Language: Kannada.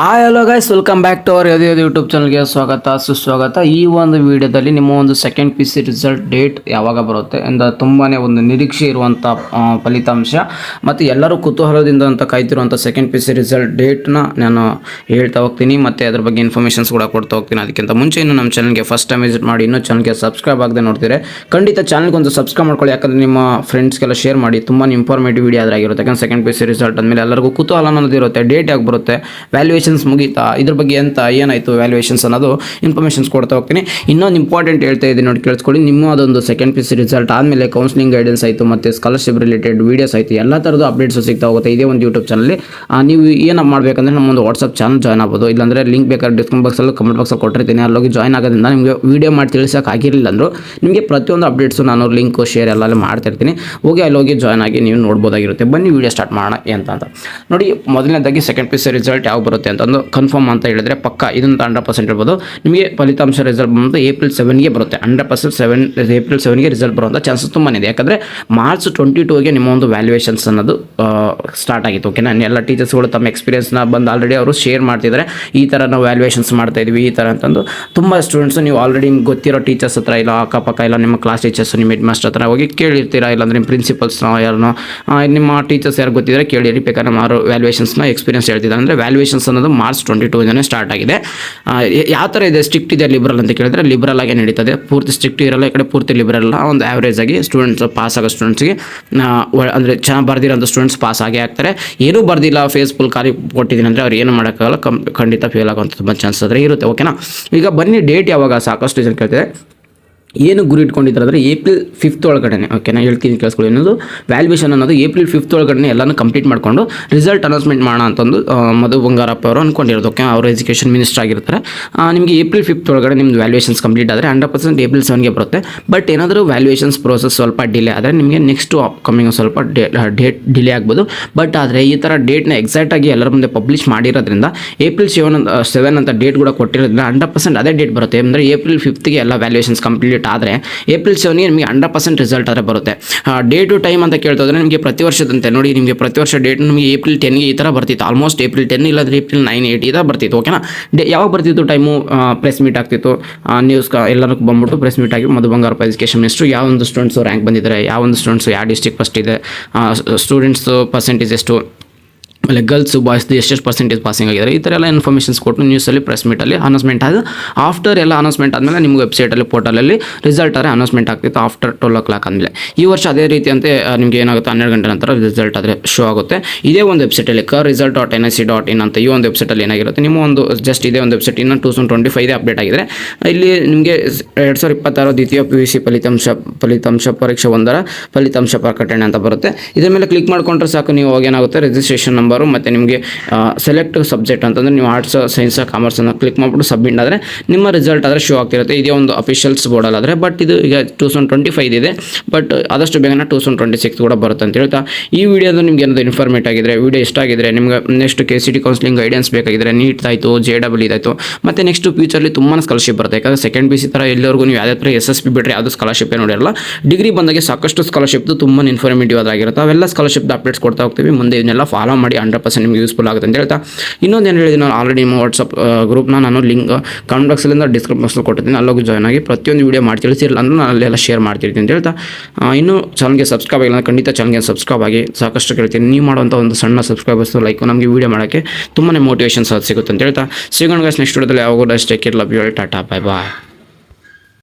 Hello guys, welcome back to our YouTube ಚಾನಲ್ಗೆ ಸ್ವಾಗತ ಸುಸ್ವಾಗತ. ಈ ಒಂದು ವಿಡಿಯೋದಲ್ಲಿ ನಿಮ್ಮ ಒಂದು second P C result date ಯಾವಾಗ ಬರುತ್ತೆ ಎಂದು ತುಂಬಾ ಒಂದು ನಿರೀಕ್ಷೆ ಇರುವಂಥ ಫಲಿತಾಂಶ ಮತ್ತು ಎಲ್ಲರೂ ಕುತೂಹಲದಿಂದ ಅಂತ ಕಾಯ್ತಿರುವಂಥ ಸೆಕೆಂಡ್ ಪಿ ಸಿ ರಿಸಲ್ಟ್ ಡೇಟ್ನ ನಾನು ಹೇಳ್ತಾ ಹೋಗ್ತೀನಿ ಮತ್ತು ಅದ್ರ ಬಗ್ಗೆ ಇನ್ಫಾರ್ಮೇಷನ್ಸ್ ಕೂಡ ಕೊಡ್ತಾ ಹೋಗ್ತೀನಿ. ಅದಕ್ಕಿಂತ ಮುಂಚೆ ಇನ್ನು ನಮ್ಮ ಚಾನಲ್ಗೆ ಫಸ್ಟ್ ಟೈಮ್ ವಿಸಿಟ್ ಮಾಡಿ ಇನ್ನೂ ಚಾನಲ್ಗೆ ಸಬ್ಸ್ಕ್ರೈಬ್ ಆಗದೆ ನೋಡ್ತೀರಿ, ಖಂಡಿತ ಚಾನಲ್ಗೆ ಒಂದು ಸಬ್ಸ್ಕ್ರೈಬ್ ಮಾಡ್ಕೊಳ್ಳಿ. ಯಾಕಂದರೆ ನಿಮ್ಮ ಫ್ರೆಂಡ್ಸ್ಗೆಲ್ಲ ಶೇರ್ ಮಾಡಿ, ತುಂಬಾ ಇಂಫಾರ್ಮೇಟಿವ್ ವಿಡಿಯೋ ಆಗಿರುತ್ತೆ. ಯಾಕಂದ್ರೆ ಸೆಕೆಂಡ್ ಪಿ ಸಿ ರಿಸಲ್ಟ್ ಅಂದಮೇಲೆ ಎಲ್ಲರಿಗೂ ಕುತೂಹಲ ಅನ್ನೋದು ಇರುತ್ತೆ, ಡೇಟ್ ಯಾಕೆ ಬರುತ್ತೆ, ವ್ಯಾಲ್ಯೂಯೇಷನ್ಸ್ ಮುಗೀತಾ, ಇದ್ರ ಬಗ್ಗೆ ಅಂತ ಏನಾಯಿತು ವ್ಯಾಲ್ಯೂಯೇಷನ್ಸ್ ಅನ್ನೋದು ಇನ್ಫಾರ್ಮೇಷನ್ಸ್ ಕೊಡ್ತಾ ಹೋಗ್ತೀನಿ. ಇನ್ನೊಂದು ಇಂಪಾರ್ಟೆಂಟ್ ಹೇಳ್ತಾ ಇದ್ದೀನಿ ನೋಡಿ, ಕೇಳಿಸ್ಕೊಳ್ಳಿ. ನಿಮ್ಮ ಅದೊಂದು ಸೆಕೆಂಡ್ ಪಿ ಸಿ ರಿಸಲ್ಟ್ ಆದಮೇಲೆ ಕೌನ್ಸಿಲಿಂಗ್ ಗೈಡೆನ್ಸ್ ಆಯಿತು ಮತ್ತು ಸ್ಕಾಲರ್ಶಿಪ್ ರಿಲೇಟೆಡ್ ವೀಡಿಯೋಸ್ ಆಯಿತು, ಎಲ್ಲ ಥರದ್ದು ಅಪ್ಡೇಟ್ಸ್ ಸಿಗ್ತಾ ಹೋಗುತ್ತೆ ಇದೇ ಒಂದು ಯೂಟ್ಯೂಬ್ ಚಾನಲ್ಲಿ. ನೀವು ಏನು ಮಾಡಬೇಕಂದ್ರೆ ನಮ್ಮೊಂದು ವಾಟ್ಸಪ್ ಚಾನಲ್ ಜಾಯ್ನ್ ಆಗ್ಬೋದು, ಇಲ್ಲಾಂದರೆ ಲಿಂಕ್ ಬೇಕಾದ್ರೆ ಡಿಸ್ಕ್ರಿಪ್ಷನ್ ಬಾಕ್ಸಲ್ಲಿ ಕಮೆಂಟ್ ಬಾಕ್ಸಲ್ಲಿ ಕೊಟ್ಟಿರ್ತೀನಿ. ಅಲ್ಲೋಗಿ ಜಾಯ್ನ್ ಆಗೋದ್ರಿಂದ ನಿಮಗೆ ವೀಡಿಯೋ ಮಾಡಿ ತಿಳಿಸೋಕ್ಕಾಗಿರಲಿಲ್ಲ ಅಂದರೂ ನಿಮಗೆ ಪ್ರತಿಯೊಂದು ಅಪ್ಡೇಟ್ಸು ನಾನು ಲಿಂಕು ಶೇರ್ ಎಲ್ಲ ಮಾಡ್ತಿರ್ತೀನಿ. ಹೋಗಿ ಅಲ್ಲೋಗಿ ಜಾಯ್ನ್ ಆಗಿ ನೀವು ನೋಡ್ಬೋದಾಗಿರುತ್ತೆ. ಬನ್ನಿ ವೀಡಿಯೋ ಸ್ಟಾರ್ಟ್ ಮಾಡೋಣ ಅಂತ ನೋಡಿ. ಮೊದಲನೇದಾಗಿ ಸೆಕೆಂಡ್ ಪಿ ಸಿ ರಿಸಲ್ಟ್ ಯಾವಾಗ ಬರುತ್ತೆ ಅಂತಂದು ಕನ್ಫರ್ಮ್ ಅಂತ ಹೇಳಿದ್ರೆ ಪಕ್ಕ ಇದನ್ನು 100% ಇರ್ಬೋದು. ನಿಮಗೆ ಫಲಿತಾಂಶ ರಿಸಲ್ಟ್ ಬಂದು ಏಪ್ರಿಲ್ 7ಗೆ ಬರುತ್ತೆ. 100% ಏಪ್ರಿಲ್ 7ಗೆ ರಿಸಲ್ಟ್ ಬರುವಂಥ ಚಾನ್ಸಸ್ ತುಂಬಾ ಇದೆ. ಯಾಕಂದರೆ ಮಾರ್ಚ್ 22ಗೆ ನಿಮ್ಮ ಒಂದು ವ್ಯಾಲ್ಯೂಯೇಷನ್ಸ್ ಅನ್ನೋದು ಸ್ಟಾರ್ಟ್ ಆಗಿತ್ತು. ಓಕೆನಾ, ಎಲ್ಲ ಟೀಚರ್ಸ್ಗಳು ತಮ್ಮ ಎಕ್ಸ್ಪೀರಿಯನ್ಸ್ನ ಬಂದು ಆಲ್ರೆಡಿ ಅವರು ಶೇರ್ ಮಾಡ್ತಿದ್ದಾರೆ. ಈ ಥರ ನಾವು ವ್ಯಾಲ್ಯೂಯೇಷನ್ಸ್ ಮಾಡ್ತಾ ಇದ್ವಿ ಈ ಥರ ಅಂತಂದು. ತುಂಬ ಸ್ಟೂಡೆಂಟ್ಸ್ ನೀವು ಆಲ್ರೆಡಿ ನಿಮ್ಗೆ ಗೊತ್ತಿರೋ ಟೀಚರ್ಸ್ ಹತ್ರ ಇಲ್ಲ ಅಕ್ಕಪಕ್ಕ ಇಲ್ಲ ನಿಮ್ಮ ಕ್ಲಾಸ್ ಟೀಚರ್ಸ್ ನಿಮ್ಮ ಹೆಡ್ ಮಾಸ್ಟರ್ ಹತ್ರ ಹೋಗಿ ಕೇಳಿರ್ತೀರಾ, ಇಲ್ಲಾಂದರೆ ನಿಮ್ಮ ಪ್ರಿನ್ಸಿಪಲ್ಸ್ ಯಾರನ್ನೋ ನಿಮ್ಮ ಟೀಚರ್ಸ್ ಯಾರು ಗೊತ್ತಿದ್ದಾರೆ ಕೇಳಿರಿ. ಬೇಕಾದ್ರೆ ಅವರು ವ್ಯಾಲ್ಯೂಯೇಷನ್ಸ್ನ ಎಕ್ಸ್ಪೀರಿಯನ್ಸ್ ಹೇಳ್ತಿದ್ದಾರೆ. ಅಂದರೆ ವ್ಯಾಲ್ಯೂಯೇಷನ್ಸ್ ಅನ್ನೋದು ಮಾರ್ಚ್ 22 ಸ್ಟಾರ್ಟ್ ಆಗಿದೆ. ಯಾವ ಥರ ಇದೆ, ಸ್ಟ್ರಿಕ್ಟ್ ಇದೆ ಲಿಬ್ರಲ್ ಅಂತ ಕೇಳಿದ್ರೆ ಲಿಬ್ರಲ್ ಆಗಿ ನಡೀತದೆ. ಪೂರ್ತಿ ಸ್ಟ್ರಿಕ್ಟ್ ಇರಲ್ಲ, ಈ ಕಡೆ ಪೂರ್ತಿ ಲಿಬ್ರಲ್ ಅಲ್ಲ. ಒಂದು ಆ್ಯಾವ್ರೇಜ್ ಆಗಿ ಸ್ಟೂಡೆಂಟ್ಸ್ ಪಾಸ್ ಆಗೋ ಸ್ಟೂಡೆಂಟ್ಸ್ಗೆ ಅಂದರೆ ಚೆನ್ನಾಗಿ ಬರ್ದಿರೋಂಥ ಸ್ಟೂಡೆಂಟ್ಸ್ ಪಾಸ್ ಆಗೇ ಆಗ್ತಾರೆ. ಏನೂ ಬರ್ದಿಲ್ಲ ಫೇಸ್ಬುಲ್ ಖಾಲಿ ಕೊಟ್ಟಿದ್ದೀನಿ ಅಂದರೆ ಅವ್ರು ಏನು ಮಾಡೋಕ್ಕಾಗಲ್ಲ, ಖಂಡಿತ ಫೇಲ್ ಆಗೋಂಥ ತುಂಬ ಚಾನ್ಸಸ್ ಆದರೆ ಇರುತ್ತೆ. ಓಕೆನಾ, ಈಗ ಬನ್ನಿ ಡೇಟ್ ಯಾವಾಗ ಸಾಕಷ್ಟು ಜನ ಕೇಳ್ತಿದೆ. ಏನು ಗುರಿ ಇಟ್ಕೊಂಡಿದ್ದಾರೆ ಅಂದರೆ ಏಪ್ರಿಲ್ 5 ಒಳಗಡೆ. ಓಕೆನಾ, ಹೇಳ್ತೀನಿ ಕೇಳಿಸ್ಕೊಳ್ಳಿ. ಅನ್ನೋದು ವ್ಯಾಲ್ಯೂಯೇಷನ್ ಅನ್ನೋದು ಏಪ್ರಿಲ್ 5 ಒಳಗಡೆ ಎಲ್ಲನೂ ಕಂಪ್ಲೀಟ್ ಮಾಡಿಕೊಂಡು ರಿಸಲ್ಟ್ ಅನೌನ್ಸ್ಮೆಂಟ್ ಮಾಡೋಣ ಅಂತಂದು ಮಧು ಬಂಗಾರಪ್ಪ ಅವರು ಅಂದ್ಕೊಂಡಿರೋದು. ಓಕೆ, ಅವರು ಎಜುಕೇಷನ್ ಮಿನಿಸ್ಟರ್ ಆಗಿರ್ತಾರೆ. ನಿಮಗೆ ಏಪ್ರಿಲ್ 5 ಒಳಗಡೆ ನಿಮ್ಮದು ವ್ಯಾಲ್ಯೂಯೇಷನ್ಸ್ ಕಂಪ್ಲೀಟ್ ಆದರೆ 100% ಏಪ್ರಿಲ್ 7ಗೆ ಬರುತ್ತೆ. ಬಟ್ ಏನಾದರೂ ವ್ಯಾಲ್ಯೂಯೇಷನ್ಸ್ ಪ್ರೋಸೆಸ್ ಸ್ವಲ್ಪ ಡಿಲೇ ಆದರೆ ನಿಮಗೆ ನೆಕ್ಸ್ಟು ಅಪ್ಕಮಿಂಗ್ ಸ್ವಲ್ಪ ಡೇಟ್ ಡಿಲೇ ಆಗ್ಬೋದು. ಬಟ್ ಆದರೆ ಈ ಥರ ಡೇಟ್ನ ಎಕ್ಸಾಕ್ಟಾಗಿ ಎಲ್ಲರ ಮುಂದೆ ಪಬ್ಲಿಷ್ ಮಾಡಿರೋದ್ರಿಂದ ಏಪ್ರಿಲ್ 7 ಅಂತ ಡೇಟ್ ಕೂಡ ಕೊಟ್ಟಿರೋದ್ರಿಂದ 100% ಅದೇ ಡೇಟ್ ಬರುತ್ತೆ. ಅಂದರೆ ಏಪ್ರಿಲ್ 5ಗೆ ಎಲ್ಲ ವ್ಯಾಲ್ಯೂಯೇಷನ್ಸ್ ಕಂಪ್ಲೀಟ್ ಆದರೆ ಏಪ್ರಿಲ್ 7ಗೆ ನಿಮಗೆ 100% ರಿಸಲ್ಟ್ ಆದರೆ ಬರುತ್ತೆ. ಡೇ ಟು ಟೈಮ್ ಅಂತ ಕೇಳ್ತೋದ್ರೆ ನಿಮಗೆ ಪ್ರತಿ ವರ್ಷದಂತೆ ನೋಡಿ, ನಿಮಗೆ ಪ್ರತಿ ವರ್ಷ ಡೇಟ್ ನಿಮಗೆ ಏಪ್ರಿಲ್ 10ಗೆ ಈ ಥರ ಬರ್ತಿತ್ತು. ಆಲ್ಮೋಸ್ಟ್ ಏಪ್ರಿಲ್ 10 ಇಲ್ಲಾಂದರೆ ಏಪ್ರಿಲ್ 9, 8 ಈ ಥರ ಬರ್ತಿತ್ತು. ಓಕೆನಾ, ಯಾವಾಗ ಬರ್ತಿತ್ತು ಟೈಮು, ಪ್ರೆಸ್ ಮೀಟ್ ಆಗ್ತಿತ್ತು, ನ್ಯೂಸ್ ಎಲ್ಲರಿಗೂ ಬಂದ್ಬಿಟ್ಟು ಪ್ರೆಸ್ ಮೀಟ್ ಆಗಿ ಮಧು ಬಂಗಾರಪ್ಪ ಎಜುಕೇಷನ್ ಮಿನಿಸ್ಟ್ರು ಯಾವ ಒಂದು ಸ್ಟೂಡೆಂಟ್ಸು ರ್ಯಾಂಕ್ ಬಂದಿದ್ದಾರೆ, ಯಾವ ಒಂದು ಸ್ಟೂಡೆಂಟ್ಸು ಯಾವ ಡಿಸ್ಟ್ರಿಕ್ಟ್ ಫಸ್ಟ್ ಇದೆ, ಸ್ಟೂಡೆಂಟ್ಸು ಪರ್ಸೆಂಟೇಜ್ ಎಷ್ಟು, ಆಮೇಲೆ ಗರ್ಲ್ಸು ಬಾಯ್ಸ್ದು ಎಷ್ಟು ಪರ್ಸೆಂಟೇಜ್ ಪಾಸಿಂಗ್ ಆಗಿದ್ದಾರೆ, ಈ ಥರ ಎಲ್ಲ ಇನ್ಫಾರ್ಮೇಷನ್ಸ್ ಕೊಟ್ಟು ನ್ಯೂಸಲ್ಲಿ ಪ್ರೆಸ್ ಮೀಟಲ್ಲಿ ಅನೌನ್ಸ್ಮೆಂಟ್ ಆದ. ಆಫ್ಟರ್ ಎಲ್ಲ ಅನೌನ್ಸ್ಮೆಂಟ್ ಆದಮೇಲೆ ನಿಮ್ಗೆ ವೆಬ್ಸೈಟಲ್ಲಿ ಪೋರ್ಟಲಲ್ಲಿ ರಿಸಲ್ಟ್ ಆದರೆ ಅನೌನ್ಸ್ಮೆಂಟ್ ಆಗ್ತಿತ್ತು ಆಫ್ಟರ್ 12 o'clock ಆದಮೇಲೆ. ಈ ವರ್ಷ ಅದೇ ರೀತಿ ಅಂತೆ ನಿಮಗೆ ಏನಾಗುತ್ತೆ 12 ಗಂಟೆ ನಂತರ ರಿಸಲ್ಟ್ ಆದರೆ ಶೋ ಆಗುತ್ತೆ. ಇದೇ ಒಂದು ವೆಬ್ಸೈಟಲ್ಲಿ result.nic.in ಅಂತ ಈ ಒಂದು ವೆಬ್ಸೈಟಲ್ಲಿ ಏನಾಗಿರುತ್ತೆ, ನಿಮ್ಮ ಒಂದು ಜಸ್ಟ್ ಇದೇ ಒಂದು ವೆಬ್ಸೈಟ್ ಇನ್ನು 2025 ಅಪ್ಡೇಟ್ ಆಗಿದ್ದಾರೆ. ಇಲ್ಲಿ ನಿಮಗೆ 2026 ದ್ವಿತೀಯ PUC ಫಲಿತಾಂಶ ಪರೀಕ್ಷೆ 1ರ ಫಲಿತಾಂಶ ಪ್ರಕಟಣೆ ಅಂತ ಬರುತ್ತೆ. ಇದರ ಮೇಲೆ ಕ್ಲಿಕ್ ಮಾಡಿಕೊಂಡ್ರೆ ಸಾಕು, ನೀವು ಹೋಗಿ ಏನಾಗುತ್ತೆ ರಿಜಿಸ್ಟ್ರೇಷನ್ ನಂಬರು ಮತ್ತು ನಿಮಗೆ ಸೆಲೆಕ್ಟ್ ಸಬ್ಜೆಕ್ಟ್ ಅಂತಂದರೆ ನೀವು ಆರ್ಟ್ಸ್, ಸೈನ್ಸ್, ಕಾಮರ್ಸನ್ನು ಕ್ಲಿಕ್ ಮಾಡಿಬಿಟ್ಟು ಸಬ್ಮಿಟ್ ಆದರೆ ನಿಮ್ಮ ರಿಸಲ್ಟ್ ಆದರೆ ಶೋ ಆಗ್ತಿರುತ್ತೆ. ಇದೇ ಒಂದು ಅಫಿಷಿಯಲ್ಸ್ ಬೋರ್ಡಲ್ಲಿ ಆದರೆ. ಬಟ್ ಇದು ಈಗ 2025 ಇದೆ, ಬಟ್ ಆದಷ್ಟು ಬೇಗನೆ 2026 ಕೂಡ ಬರುತ್ತೆ ಅಂತ ಹೇಳ್ತಾ ಈ ವಿಡಿಯೋದು ನಿಮ್ಗೆ ಏನಾದರೂ ಇನ್ಫಾರ್ಮೇಟ್ ಆಗಿದ್ರೆ, ವಿಡಿಯೋ ಇಷ್ಟ ಆಗಿದ್ರೆ, ನಿಮ್ಗೆ ನೆಕ್ಸ್ಟ್ KCT ಕೌನ್ಸಿಲಿಂಗ್ ಗೈಡೆನ್ಸ್ ಬೇಕಾಗಿದ್ರೆ, ನೀಟ್ ಆಯಿತು, JEE ಇದಾಯಿತು, ಮತ್ತು ನೆಕ್ಸ್ಟ್ ಫ್ಯೂಚರ್ಲಿ ತುಂಬಾ ಸ್ಕಾಲರ್ಶಿಪ್ ಬರುತ್ತೆ. ಯಾಕಂದರೆ ಸೆಕೆಂಡ್ PUC ಥರ ಎಲ್ಲರಿಗೂ ನೀವು ಯಾವುದೇ ಥರ SSB ಬಿಟ್ಟರೆ ಯಾವುದೂ ಸ್ಕಾಲರ್ಶಿಪ್ ನೋಡಿರಲ್ಲ. ಡಿಗ್ರಿ ಬಂದಾಗೆ ಸಾಕಷ್ಟು ಸ್ಕಾಲರ್ಶಿಪ್ದು ತುಂಬ ಇನ್ಫಾರ್ಮೇಟಿವ್ ಆಗಿರುತ್ತೆ. ಅವೆಲ್ಲ ಸ್ಕಾಲರ್ಶಿಪ್ ಅಪ್ಡೇಟ್ಸ್ ಕೊಡ್ತಾ ಹೋಗ್ತೀವಿ. ಮುಂದೆ ಇದನ್ನೆಲ್ಲ ಫಾಲೋ ಮಾಡಿ 100% ನಿಮ್ಗೆ ಯೂಸ್ಫುಲ್ ಆಗುತ್ತೆ ಅಂತ ಹೇಳ್ತಾ ಇನ್ನೊಂದು ಏನು ಹೇಳಿದ್ದೀನಿ, ನಾನು ಆಲ್ರೆಡಿ ನಿಮ್ಮ ವಾಟ್ಸಪ್ ಗ್ರೂಪ್ನ ನಾನು ಲಿಂಕ್ ಕಮೆಂಟ್ ಬಾಕ್ಸಲ್ಲಿಂದ ಡಿಸ್ಕ್ರಿಪ್ಷನ್ ಬಾಕ್ಸಲ್ಲಿ ಕೊಟ್ಟಿದ್ದೀನಿ. ಅಲ್ಲೋಗಿ ಜಾಯ್ನ್ ಆಗಿ ಪ್ರತಿಯೊಂದು ವೀಡಿಯೋ ಮಾಡಿ ತಿಳಿಸಿರಲ್ಲ ಅಂದ್ರೆ ನಾನು ಅಲ್ಲೆಲ್ಲ ಶೇರ್ ಮಾಡ್ತಿರ್ತೀನಿ ಅಂತ ಹೇಳ್ತಾ ಇನ್ನೂ ಚಾನಲ್ಗೆ ಸಬ್ಸ್ಕ್ರೈಬ್ ಆಗಿಲ್ಲ ಖಂಡಿತ ಚಾನಲ್ಗೆ ಸಬ್ಸ್ಕ್ರೈಬ್ ಆಗಿ. ಸಾಕಷ್ಟು ಕೇಳ್ತೀನಿ, ನೀವು ಮಾಡುವಂಥ ಒಂದು ಸಣ್ಣ ಸಬ್ಸ್ಕ್ರೈಬರ್ಸ್ ಲೈಕ್ ನಮಗೆ ವೀಡಿಯೋ ಮಾಡೋಕ್ಕೆ ತುಂಬಾ ಮೋಟಿವೇಶನ್ಸ್ ಸಿಗುತ್ತೆ ಅಂತ ಹೇಳ್ತಾ ಸಿಗೋಣ ನೆಕ್ಸ್ಟ್ ವಿಡಿಯೋದಲ್ಲಿ. ಯಾವಾಗೂ ಅಷ್ಟೇ, love you, tata, bye bye.